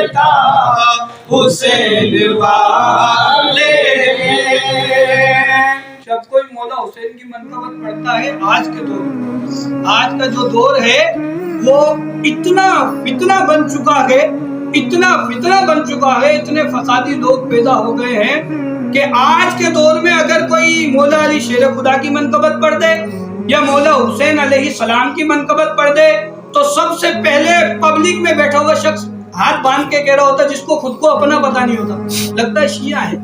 बेटा हुसैन वाले हैं। जब कोई मौला हुसैन की मनक़बत पढ़ता है आज के दौर में, आज का जो दौर है वो इतना फितना बन चुका है, इतना फितना बन चुका है, इतने फसादी लोग पैदा हो गए हैं कि आज के दौर में अगर कोई मौला अली शेर खुदा की मनक़बत पढ़ दे या मौला हुसैन अलैहिस्सलाम की मनक़बत पढ़ दे तो सबसे पहले पब्लिक में बैठा हुआ शख्स हाथ बांध के कह रहा होता, जिसको खुद को अपना पता नहीं होता, लगता है शिया है,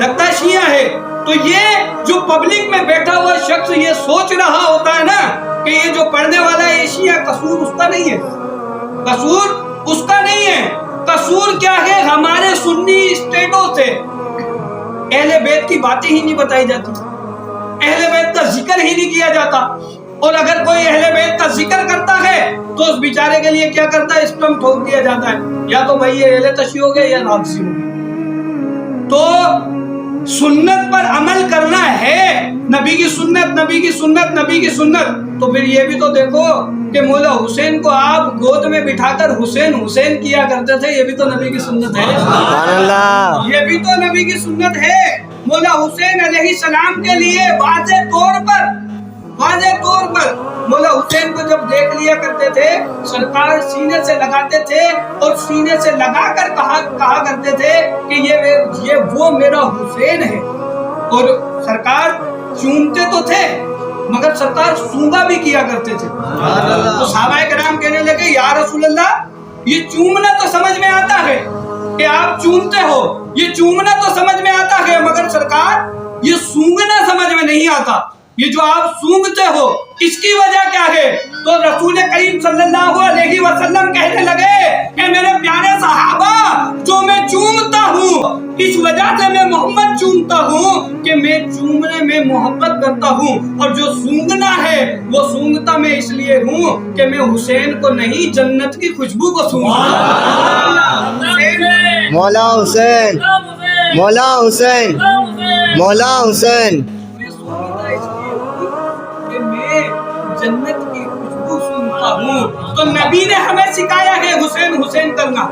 लगता है शिया है। तो ये जो पब्लिक में बैठा हुआ शख्स ये सोच रहा होता है ना कि ये जो पढ़ने वाला है ये शिया, कसूर उसका नहीं है, कसूर उसका नहीं है। कसूर क्या है? हमारे सुन्नी स्टेटों से अहले बैत की बातें ही नहीं बताई जाती, अहले बैत का जिक्र ही नहीं किया जाता। और अगर कोई अहले बैत का जिक्र करता है तो उस बेचारे के लिए क्या करता है? स्टम्प ठोक दिया जाता है, या तो भाई ये अहले तशी हो गए या राफसी हो गए। तो सुन्नत पर अमल करना है, नबी की सुन्नत, नबी की सुन्नत, नबी की सुन्नत। तो फिर ये भी तो देखो कि मौला हुसैन को आप गोद में बिठाकर हुसैन हुसैन किया करते थे, ये भी तो नबी की सुन्नत है, ये भी तो नबी की सुन्नत है। मौला हुसैन अलैहिस्सलाम के लिए वाज़े तौर पर मौला हुसैन को जब देख लिया करते थे सरकार सीने से लगाते थे और सीने से लगाकर कहा करते थे कि ये वो मेरा हुसैन है। और सरकार चूमते तो थे मगर सरकार सूंघा भी किया करते थे। तो सहाबाए किराम कहने लगे, या रसूल अल्लाह, ये चूमना तो समझ में आता है कि आप चूमते हो, ये चूमना तो समझ में आता है, मगर सरकार ये सूंघना समझ में नहीं आता। ये जो आप सूंघते हो इसकी वजह क्या है? तो रसूल करीम सल्लल्लाहु अलैहि वसल्लम कहने लगे कि मेरे प्यारे सहाबा, जो मैं चूमता हूँ इस वजह से मैं मोहम्मद चूमता हूँ कि मैं चूमने में मोहब्बत करता हूँ, और जो सूंघना है वो सूंघता मैं इसलिए हूँ कि मैं हुसैन को नहीं जन्नत की खुशबू को सूंघता। मौला हुसैन, मौला हुसैन, मौला हुसैन। जन्नत की खुशबू सूंघता हूँ। तो नबी ने हमें सिखाया है हुसैन हुसैन करना,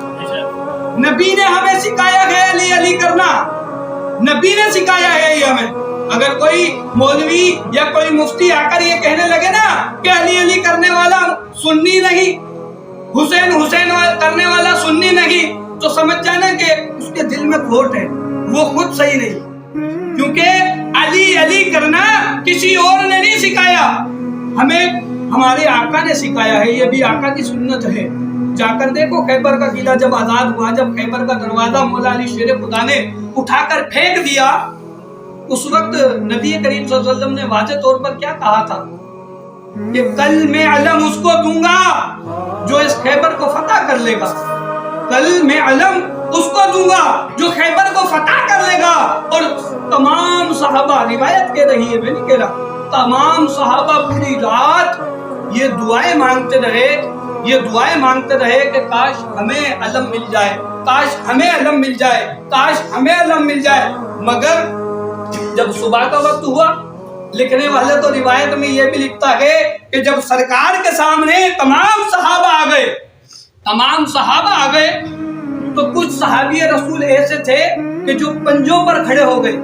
नबी ने हमें सिखाया है अली अली करना, नबी ने सिखाया है ये हमें। अगर कोई मौलवी या कोई मुफ्ती आकर ये कहने लगे ना कि अली अली करने वाला सुन्नी नहीं, हुसैन हुसैन करने वाला सुन्नी नहीं, तो समझ जाना कि उसके दिल में खोट है, वो खुद सही नहीं। क्योंकि अली अली करना किसी और ने नहीं सिखाया, हमें हमारे आका ने सिखाया है, ये भी आका की सुन्नत है। जाकर देखो खैबर का किला जब आजाद हुआ, जब खैबर का दरवाजा मौला अली शेर खुदा ने उठाकर फेंक दिया, उस वक्त नबी करीम सल्लल्लाहु अलैहि वसल्लम ने वाज़े तौर पर क्या कहा था कि कल मैं अलम उसको दूंगा जो इस खैबर को फतह कर लेगा, कल मैं अलम उसको दूंगा जो खैबर को फतह कर लेगा। और तमाम सहाबा, रिवायत कह रही है, मैं नहीं कह रहा, तमाम सहाबा पूरी रात ये दुआएं मांगते रहे, ये दुआएं मांगते रहे कि काश हमें अलम मिल जाए, काश हमें अलम मिल जाए, काश हमें अलम मिल जाए। मगर जब सुबह का वक्त हुआ, लिखने वाले तो रिवायत में ये भी लिखता है कि जब सरकार के सामने तमाम सहाबा आ गए, तमाम सहाबा आ गए, तो कुछ सहाबी रसूल ऐसे थे कि जो पंजों पर खड़े हो गए,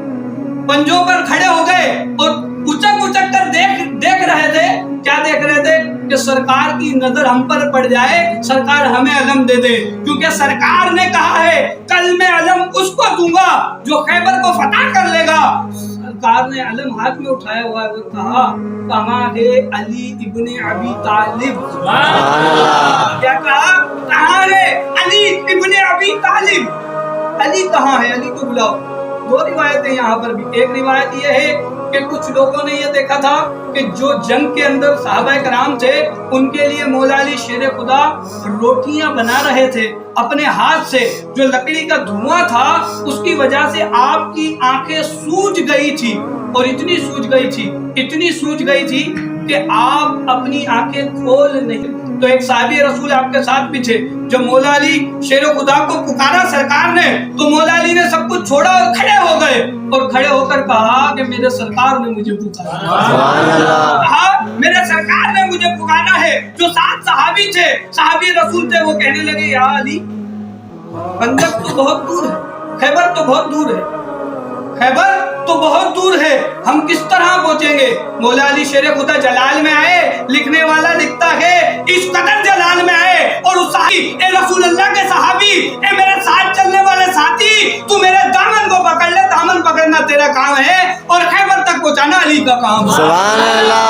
पंजों पर खड़े हो गए और उचक उचक कर देख रहे थे। क्या देख रहे थे? कि सरकार की नजर हम पर पड़ जाए, सरकार हमें अलम दे दे, क्योंकि सरकार ने कहा है कल मैं अलम उसको दूंगा जो खैबर को फतह कर लेगा। सरकार ने अलम हाथ में उठाया हुआ है, कहा कहाँ है अली इब्ने अबी तालिब। क्या कहा? कहाँ है अली इब्ने अबी तालिब? अली कहाँ है? अली को बुलाओ। दो रिवायतें यहाँ पर भी। एक रिवायत ये है कि कुछ लोगों ने ये देखा था कि जो जंग के अंदर सहाबाए कराम थे उनके लिए मौला अली शेर खुदा रोटियां बना रहे थे अपने हाथ से, जो लकड़ी का धुआं था उसकी वजह से आपकी आंखें सूज गई थी, और इतनी सूज गई थी, इतनी सूज गई थी कि आप अपनी आंखें खोल नहीं। तो एक साहबी रसूल आपके साथ भी थे, जब मौला अली शेर खुदा को पुकारा सरकार ने, तो मौला अली ने सब कुछ छोड़ा और खड़े हो गए, और खड़े होकर कहा कि मेरे सरकार ने मुझे पुकारा, कहा मेरे सरकार ने मुझे पुकारा है। जो 7 सहाबी थे, सहाबी रसूल थे, वो कहने लगे या अली खंदक तो बहुत दूर है, खैबर तो बहुत दूर है, खैबर तो बहुत दूर है, हम किस तरह पहुंचेंगे? मौला अली शेर खुदा जलाल में आए, लिखने वाला लिखता है इस कदर जलाल में आए और उस साथी, ए रसूल अल्लाह के सहाबी, ए मेरे साथ चलने वाले साथी, तू मेरे दामन को पकड़ ले, दामन पकड़ना तेरा काम है और खैबर तक पहुंचाना अली का काम है। सुभान अल्लाह